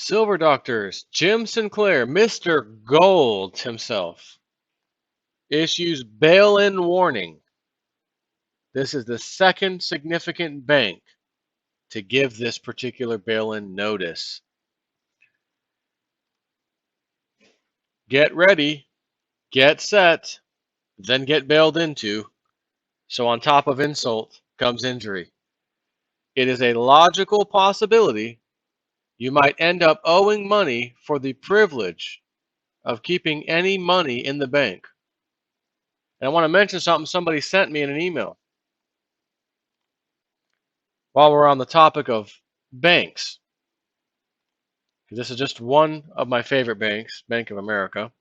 Silver Doctors, Jim Sinclair, Mr. Gold himself, issues bail-in warning. This is the second significant bank to give this particular bail-in notice. Get ready, get set, then get bailed into. So on top of insult comes injury. It is a logical possibility you might end up owing money for the privilege of keeping any money in the bank. And I want to mention something somebody sent me in an email. While we're on the topic of banks, this is just one of my favorite banks, Bank of America.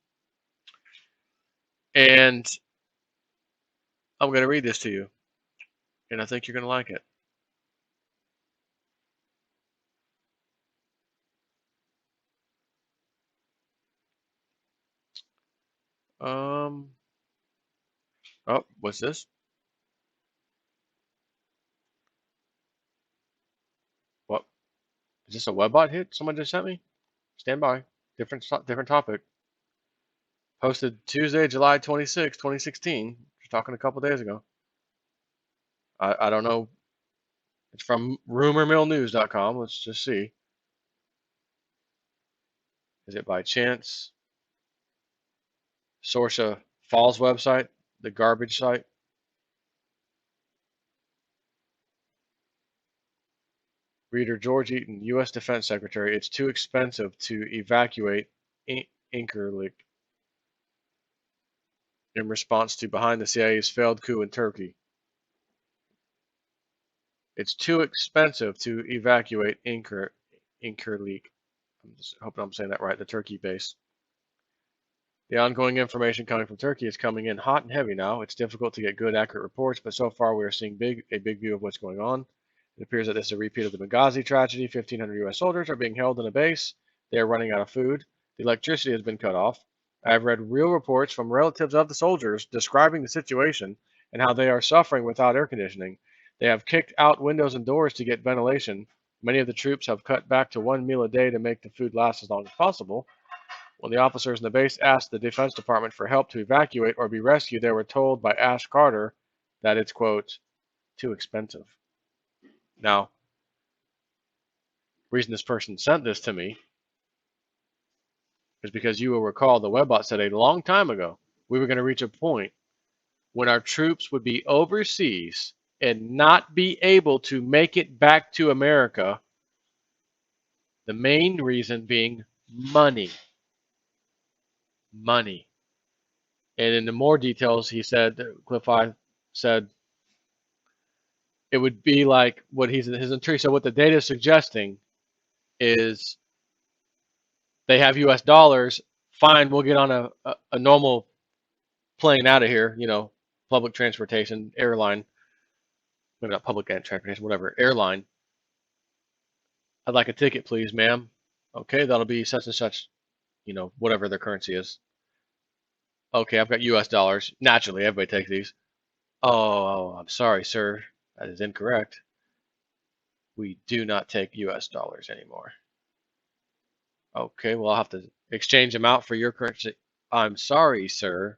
And I'm going to read this to you, and I think you're going to like it. Oh, what's this? What? Is this a webbot hit someone just sent me? Stand by. Different topic. Posted Tuesday, July 26, 2016. Just talking a couple days ago. I don't know. It's from rumormillnews.com. Let's just see. Is it by chance? Source a Falls website, the garbage site. Reader George Eaton, U.S. Defense Secretary. It's too expensive to evacuate Incirlik in response to behind the CIA's failed coup in Turkey. It's too expensive to evacuate Incirlik. I'm just hoping I'm saying that right, the Turkey base. The ongoing information coming from Turkey is coming in hot and heavy now. It's difficult to get good, accurate reports, but so far we are seeing a big view of what's going on. It appears that this is a repeat of the Benghazi tragedy. 1,500 U.S. soldiers are being held in a base. They are running out of food. The electricity has been cut off. I have read real reports from relatives of the soldiers describing the situation and how they are suffering without air conditioning. They have kicked out windows and doors to get ventilation. Many of the troops have cut back to one meal a day to make the food last as long as possible. When the officers in the base asked the Defense Department for help to evacuate or be rescued, they were told by Ash Carter that it's, quote, too expensive. Now, the reason this person sent this to me is because you will recall the webbot said a long time ago we were going to reach a point when our troops would be overseas and not be able to make it back to America. The main reason being money. Money. And in the more details, he said, Cliff I said, it would be like what his entry. So what the data is suggesting is they have U.S. dollars. Fine, we'll get on a normal plane out of here. You know, public transportation, airline. Maybe not public transportation, whatever. Airline. I'd like a ticket, please, ma'am. Okay, that'll be such and such. You know, whatever their currency is. Okay, I've got U.S. dollars. Naturally, everybody takes these. Oh, I'm sorry, sir. That is incorrect. We do not take U.S. dollars anymore. Okay, well, I'll have to exchange them out for your currency. I'm sorry, sir.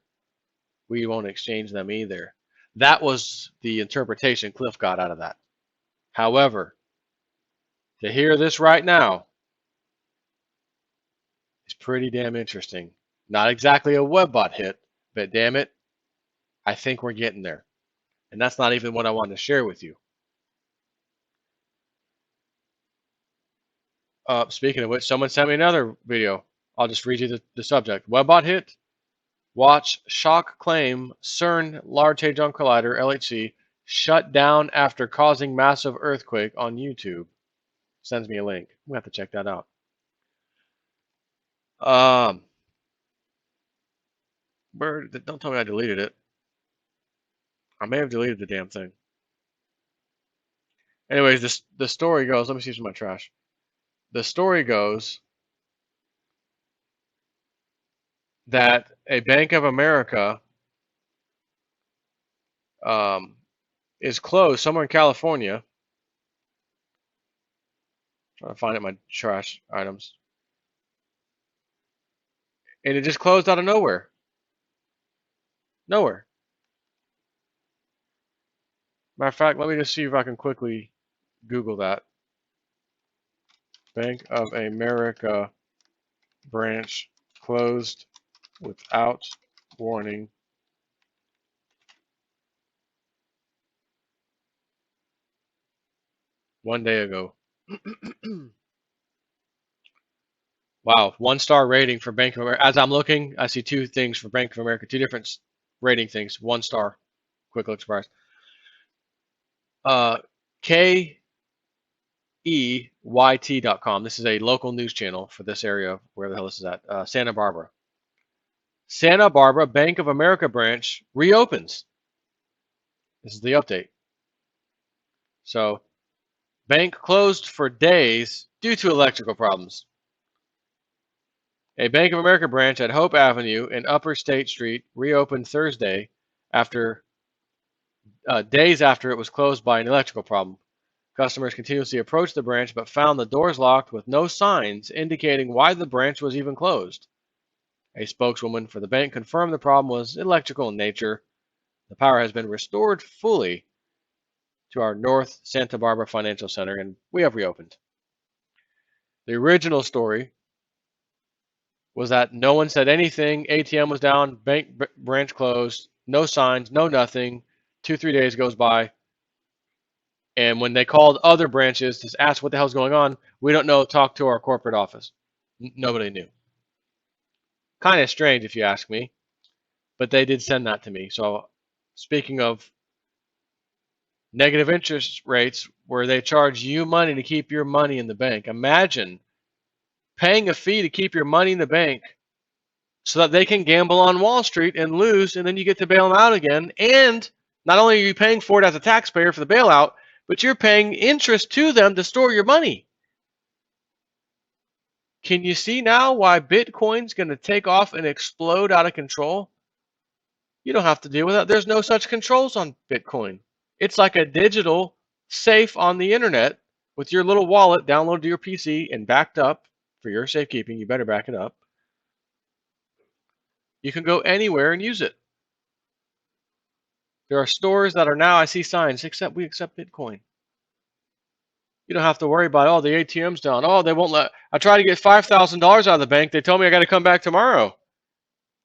We won't exchange them either. That was the interpretation Cliff got out of that. However, to hear this right now is pretty damn interesting. Not exactly a webbot hit, but damn it, I think we're getting there. And that's not even what I wanted to share with you. Speaking of which, someone sent me another video. I'll just read you the subject. Webbot hit. Watch shock claim CERN Large Hadron Collider (LHC) shut down after causing massive earthquake on YouTube. Sends me a link. We have to check that out. Don't tell me I deleted it. I may have deleted the damn thing. Anyways, the story goes. Let me see some of my trash. The story goes that a Bank of America is closed somewhere in California. Trying to find it in my trash items. And it just closed out of nowhere. Nowhere. Matter of fact, let me just see if I can quickly Google that. Bank of America branch closed without warning. One day ago. Wow, 1-star rating for Bank of America. As I'm looking, I see two things for Bank of America, two different rating things. 1 star. Quick look surprise. KEYT.com. This is a local news channel for this area, where the hell this is at. Santa Barbara. Santa Barbara Bank of America branch reopens. This is the update. So, bank closed for days due to electrical problems. A Bank of America branch at Hope Avenue and Upper State Street reopened Thursday after days after it was closed by an electrical problem. Customers continuously approached the branch but found the doors locked with no signs indicating why the branch was even closed. A spokeswoman for the bank confirmed the problem was electrical in nature. The power has been restored fully to our North Santa Barbara Financial Center, and we have reopened. The original story was that no one said anything, ATM was down, bank branch closed, no signs, no nothing. 2-3 days goes by, and when they called other branches to ask what the hell's going on, we don't know, talk to our corporate office. Nobody knew. Kind of strange if you ask me, but they did send that to me. So speaking of negative interest rates where they charge you money to keep your money in the bank, imagine paying a fee to keep your money in the bank so that they can gamble on Wall Street and lose, and then you get to bail them out again. And not only are you paying for it as a taxpayer for the bailout, but you're paying interest to them to store your money. Can you see now why Bitcoin's going to take off and explode out of control? You don't have to deal with that. There's no such controls on Bitcoin. It's like a digital safe on the internet with your little wallet downloaded to your PC and backed up for your safekeeping. You better back it up. You can go anywhere and use it. There are stores that are now, I see signs, we accept Bitcoin. You don't have to worry about, oh, the ATM's down. Oh, they won't let, I tried to get $5,000 out of the bank. They told me I got to come back tomorrow.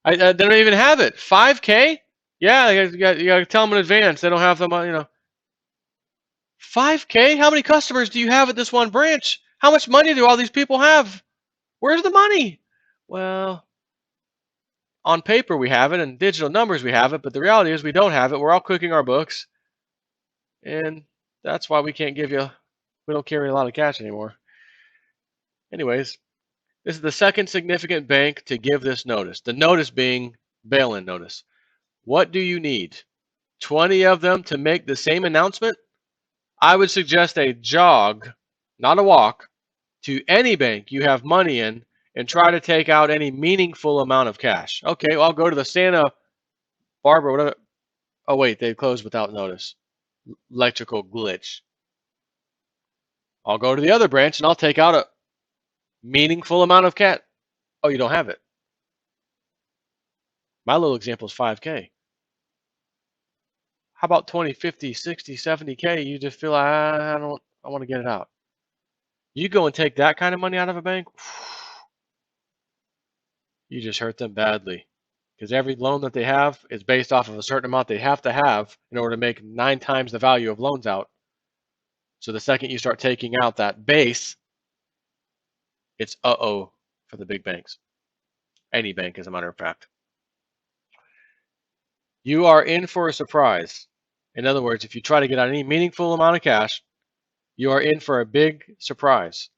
They don't even have it. 5K? Yeah, you got to tell them in advance. They don't have the money, 5K? How many customers do you have at this one branch? How much money do all these people have? Where's the money? Well, on paper we have it, and digital numbers we have it, but the reality is we don't have it. We're all cooking our books, and that's why we don't carry a lot of cash anymore. Anyways, this is the second significant bank to give this notice. The notice being bail-in notice. What do you need? 20 of them to make the same announcement? I would suggest a jog, not a walk, to any bank you have money in and try to take out any meaningful amount of cash. Okay, well, I'll go to the Santa Barbara, whatever. Oh, wait, they closed without notice. Electrical glitch. I'll go to the other branch and I'll take out a meaningful amount of cash. Oh, you don't have it. My little example is 5K. How about 20, 50, 60, 70K? You just feel like, I want to get it out. You go and take that kind of money out of a bank, you just hurt them badly. Because every loan that they have is based off of a certain amount they have to have in order to make 9 times the value of loans out. So the second you start taking out that base, it's uh-oh for the big banks. Any bank, as a matter of fact. You are in for a surprise. In other words, if you try to get out any meaningful amount of cash, you are in for a big surprise.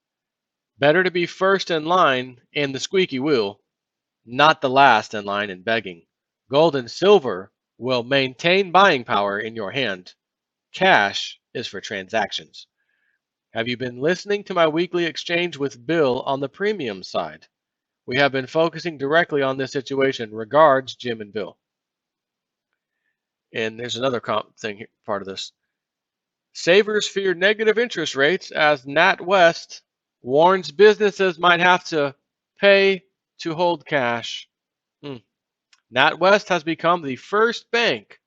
Better to be first in line in the squeaky wheel, not the last in line in begging. Gold and silver will maintain buying power in your hand. Cash is for transactions. Have you been listening to my weekly exchange with Bill on the premium side? We have been focusing directly on this situation. Regards, Jim and Bill. And there's another part of this. Savers fear negative interest rates as NatWest warns businesses might have to pay to hold cash. NatWest has become the first bank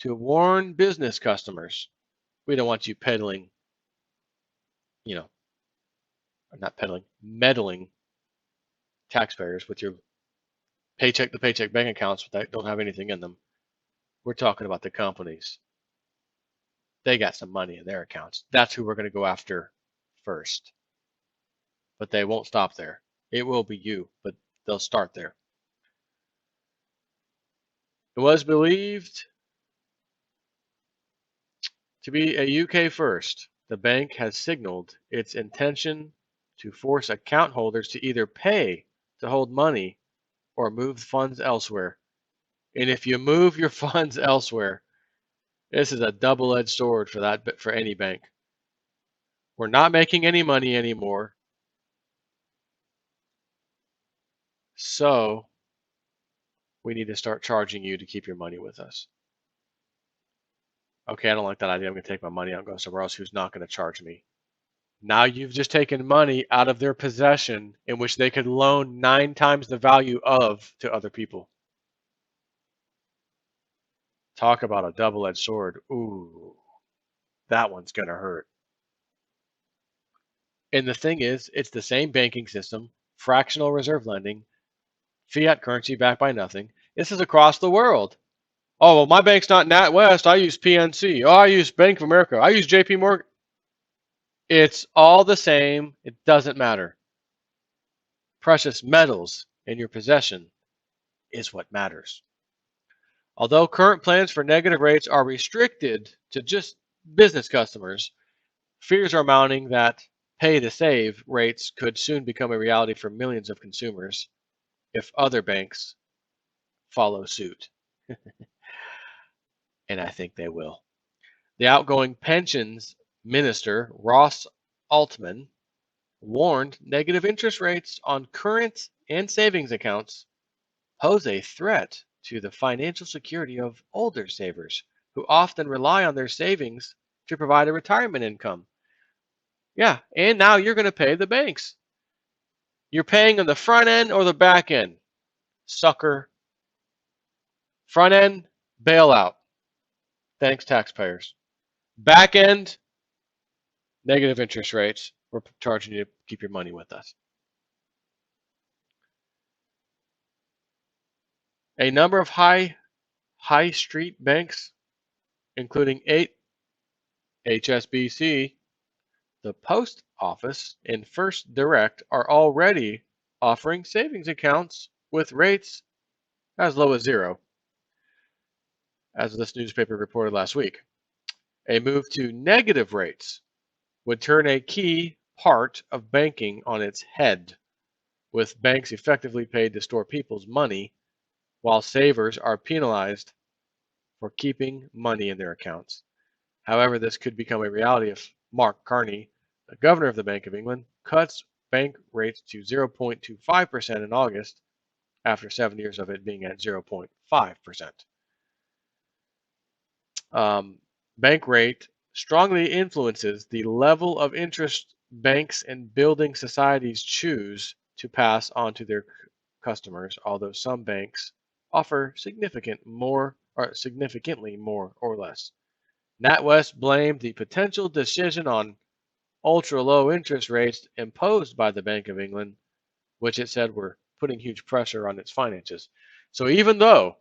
to warn business customers, we don't want you peddling, you know, or not peddling, meddling taxpayers with your paycheck to paycheck bank accounts that don't have anything in them. We're talking about the companies. They got some money in their accounts. That's who we're going to go after first. But they won't stop there. It will be you, but they'll start there. It was believed to be a UK first. The bank has signaled its intention to force account holders to either pay to hold money or move funds elsewhere. And if you move your funds elsewhere, this is a double-edged sword for any bank. We're not making any money anymore. So we need to start charging you to keep your money with us. Okay, I don't like that idea. I'm going to take my money out and go somewhere else who's not going to charge me. Now you've just taken money out of their possession in which they could loan 9 times the value of to other people. Talk about a double-edged sword. Ooh, that one's going to hurt. And the thing is, it's the same banking system, fractional reserve lending, fiat currency backed by nothing. This is across the world. Oh, well, my bank's not NatWest. I use PNC. Oh, I use Bank of America. I use JP Morgan. It's all the same. It doesn't matter. Precious metals in your possession is what matters. Although current plans for negative rates are restricted to just business customers, fears are mounting that pay to save rates could soon become a reality for millions of consumers if other banks follow suit. And I think they will. The outgoing pensions minister, Ross Altman, warned negative interest rates on current and savings accounts pose a threat to the financial security of older savers who often rely on their savings to provide a retirement income. Yeah, and now you're going to pay the banks. You're paying on the front end or the back end, sucker. Front end, bailout. Thanks, taxpayers. Back end, negative interest rates. We're charging you to keep your money with us. A number of high street banks, including 8 HSBC, the Post Office, and First Direct, are already offering savings accounts with rates as low as 0, as this newspaper reported last week. A move to negative rates would turn a key part of banking on its head, with banks effectively paid to store people's money while savers are penalized for keeping money in their accounts. However, this could become a reality if Mark Carney, the governor of the Bank of England, cuts bank rates to 0.25% in August after 7 years of it being at 0.5%. Bank rate strongly influences the level of interest banks and building societies choose to pass on to their customers, although some banks offer significantly more or less. NatWest blamed the potential decision on ultra-low interest rates imposed by the Bank of England, which it said were putting huge pressure on its finances. So even though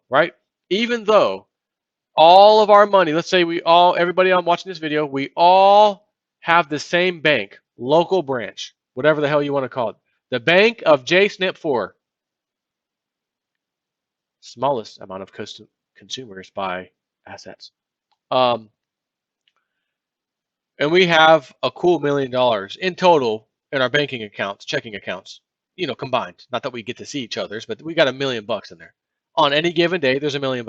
all of our money, let's say everybody I'm watching this video, we all have the same bank, local branch, whatever the hell you want to call it. The bank of JSNP4. Smallest amount of consumers by assets. And we have a cool $1 million in total in our banking accounts, checking accounts, combined. Not that we get to see each other's, but we got $1 million in there. On any given day, there's $1 million.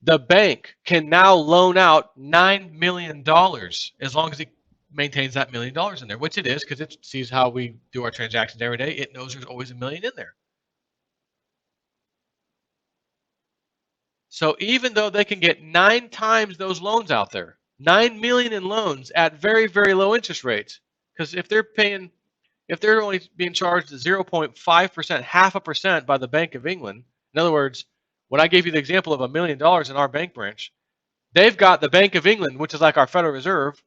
The bank can now loan out $9 million as long as it maintains that $1 million in there, which it is because it sees how we do our transactions every day. It knows there's always $1 million in there. So even though they can get 9 times those loans out there, 9 million in loans at very, very low interest rates, because if they're paying, if they're only being charged 0.5%, half a percent by the Bank of England, in other words, when I gave you the example of $1 million in our bank branch, they've got the Bank of England, which is like our Federal Reserve,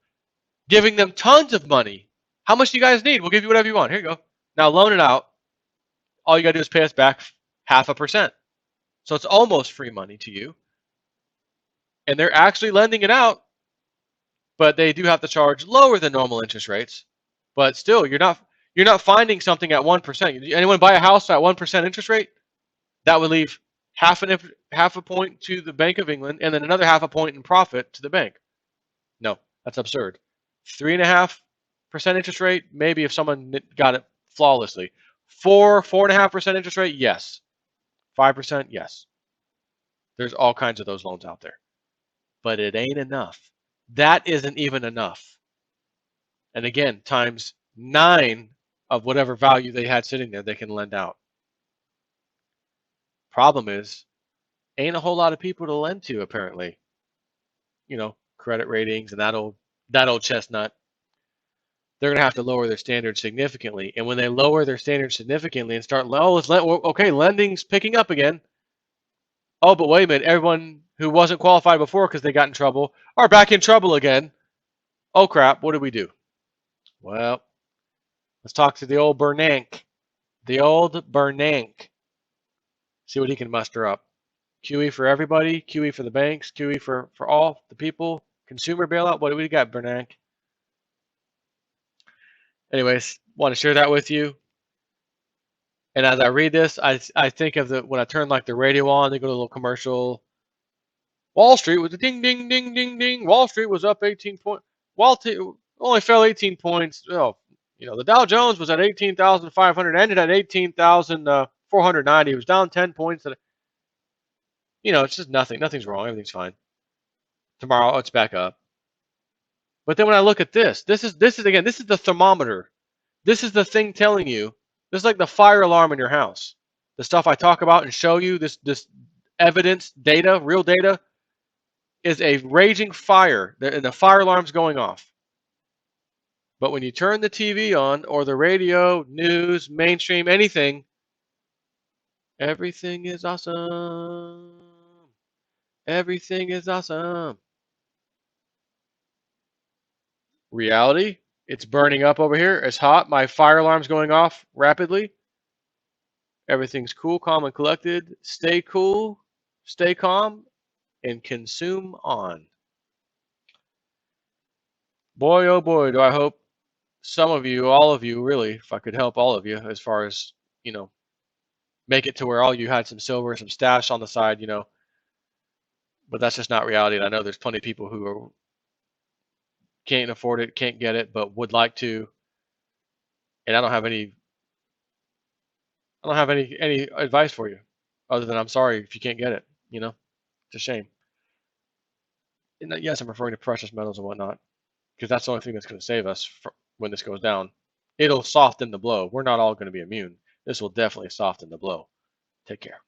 giving them tons of money. How much do you guys need? We'll give you whatever you want. Here you go. Now loan it out. All you got to do is pay us back half a percent. So it's almost free money to you. And they're actually lending it out, but they do have to charge lower than normal interest rates. But still, you're not finding something at 1%. Anyone buy a house at 1% interest rate? That would leave half a point to the Bank of England and then another half a point in profit to the bank. No, that's absurd. 3.5% interest rate, maybe if someone got it flawlessly. 4.5% interest rate, yes. 5%, yes. There's all kinds of those loans out there. But it ain't enough. That isn't even enough. And again, times 9 of whatever value they had sitting there, they can lend out. Problem is, ain't a whole lot of people to lend to, apparently. Credit ratings and that old chestnut. They're going to have to lower their standards significantly. And when they lower their standards significantly and start, okay, lending's picking up again. Oh, but wait a minute, everyone who wasn't qualified before because they got in trouble are back in trouble again. Oh crap, what do we do? Well, let's talk to the old Bernanke. The old Bernanke. See what he can muster up. QE for everybody, QE for the banks, QE for all the people, consumer bailout. What do we got, Bernanke? Anyways, want to share that with you. And as I read this, I think of when I turn like the radio on, they go to a little commercial. Wall Street was a ding, ding, ding, ding, ding. Wall Street was up 18 points. Wall Street only fell 18 points. Oh, the Dow Jones was at 18,500, ended at 18,490. It was down 10 points. It's just nothing. Nothing's wrong. Everything's fine. Tomorrow it's back up. But then when I look at this is the thermometer. This is the thing telling you. This is like the fire alarm in your house. The stuff I talk about and show you, this evidence, data, real data, is a raging fire, and the fire alarm's going off. But when you turn the TV on, or the radio, news, mainstream, anything, everything is awesome. Everything is awesome. Reality, it's burning up over here. It's hot. My fire alarm's going off rapidly. Everything's cool, calm, and collected. Stay cool, stay calm, and consume on. Boy, oh boy, do I hope some of you, all of you, really, if I could help all of you, as far as, make it to where all you had some silver, some stash on the side, but that's just not reality. And I know there's plenty of people who can't afford it, can't get it, but would like to. And I don't have any advice for you other than I'm sorry if you can't get it. It's a shame. And yes, I'm referring to precious metals and whatnot, because that's the only thing that's going to save us when this goes down. It'll soften the blow. We're not all going to be immune. This will definitely soften the blow. Take care.